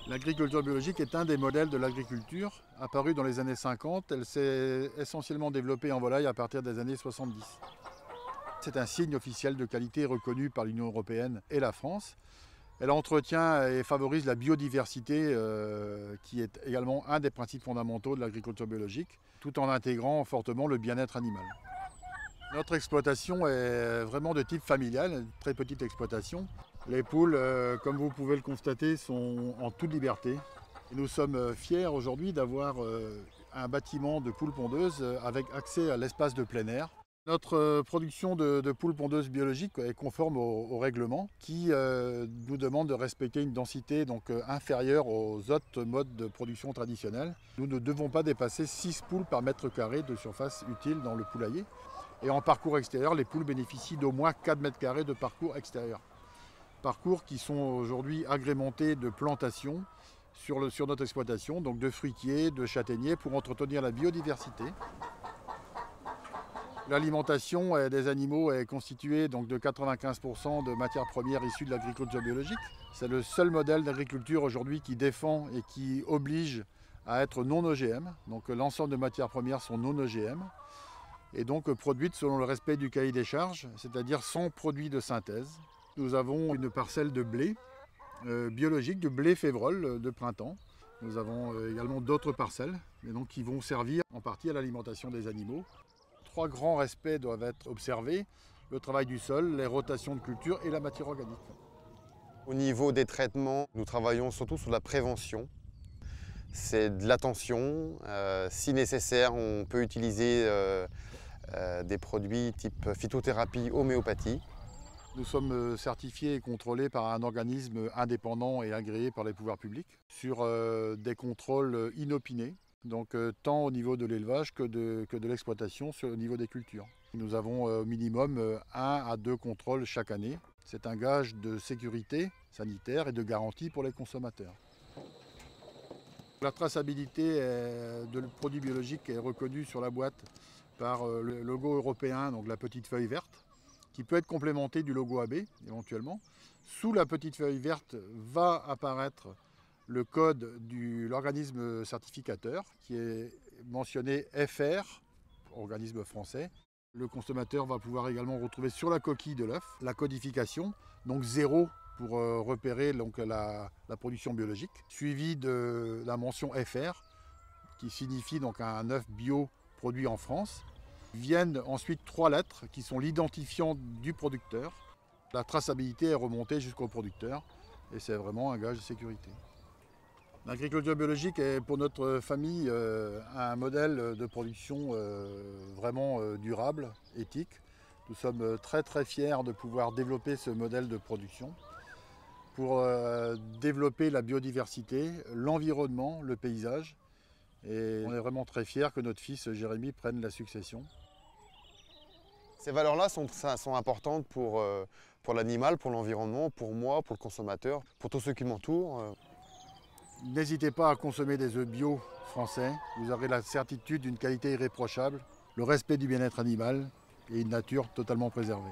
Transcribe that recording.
L'agriculture biologique est un des modèles de l'agriculture apparu dans les années 50. Elle s'est essentiellement développée en volaille à partir des années 70. C'est un signe officiel de qualité reconnu par l'Union européenne et la France. Elle entretient et favorise la biodiversité qui est également un des principes fondamentaux de l'agriculture biologique, tout en intégrant fortement le bien-être animal. Notre exploitation est vraiment de type familial, une très petite exploitation. Les poules, comme vous pouvez le constater, sont en toute liberté. Et nous sommes fiers aujourd'hui d'avoir un bâtiment de poules pondeuses avec accès à l'espace de plein air. Notre production de poules pondeuses biologiques est conforme au règlement qui nous demande de respecter une densité inférieure aux autres modes de production traditionnels. Nous ne devons pas dépasser 6 poules par mètre carré de surface utile dans le poulailler. Et en parcours extérieur, les poules bénéficient d'au moins 4 mètres carrés de parcours extérieur. Parcours qui sont aujourd'hui agrémentés de plantations sur notre exploitation, donc de fruitiers, de châtaigniers pour entretenir la biodiversité. L'alimentation des animaux est constituée donc de 95% de matières premières issues de l'agriculture biologique. C'est le seul modèle d'agriculture aujourd'hui qui défend et qui oblige à être non OGM. Donc l'ensemble de matières premières sont non OGM et donc produites selon le respect du cahier des charges, c'est-à-dire sans produits de synthèse. Nous avons une parcelle de blé biologique, de blé févrole de printemps. Nous avons également d'autres parcelles et donc, qui vont servir en partie à l'alimentation des animaux. 3 grands respects doivent être observés, le travail du sol, les rotations de culture et la matière organique. Au niveau des traitements, nous travaillons surtout sur la prévention. C'est de l'attention. Si nécessaire, on peut utiliser des produits type phytothérapie, homéopathie. Nous sommes certifiés et contrôlés par un organisme indépendant et agréé par les pouvoirs publics sur des contrôles inopinés, donc tant au niveau de l'élevage que de l'exploitation au niveau des cultures. Nous avons au minimum 1 à 2 contrôles chaque année. C'est un gage de sécurité sanitaire et de garantie pour les consommateurs. La traçabilité de produits biologiques est reconnue sur la boîte par le logo européen, donc la petite feuille verte, qui peut être complémenté du logo AB éventuellement. Sous la petite feuille verte va apparaître le code de l'organisme certificateur qui est mentionné FR, organisme français. Le consommateur va pouvoir également retrouver sur la coquille de l'œuf la codification, donc 0 pour repérer la production biologique, suivi de la mention FR qui signifie donc un œuf bio produit en France. Viennent ensuite 3 lettres qui sont l'identifiant du producteur. La traçabilité est remontée jusqu'au producteur et c'est vraiment un gage de sécurité. L'agriculture biologique est pour notre famille un modèle de production vraiment durable, éthique. Nous sommes très fiers de pouvoir développer ce modèle de production pour développer la biodiversité, l'environnement, le paysage. Et on est vraiment très fiers que notre fils Jérémy prenne la succession. Ces valeurs-là sont importantes pour l'animal, pour l'environnement, pour moi, pour le consommateur, pour tous ceux qui m'entourent. N'hésitez pas à consommer des œufs bio français. Vous aurez la certitude d'une qualité irréprochable, le respect du bien-être animal et une nature totalement préservée.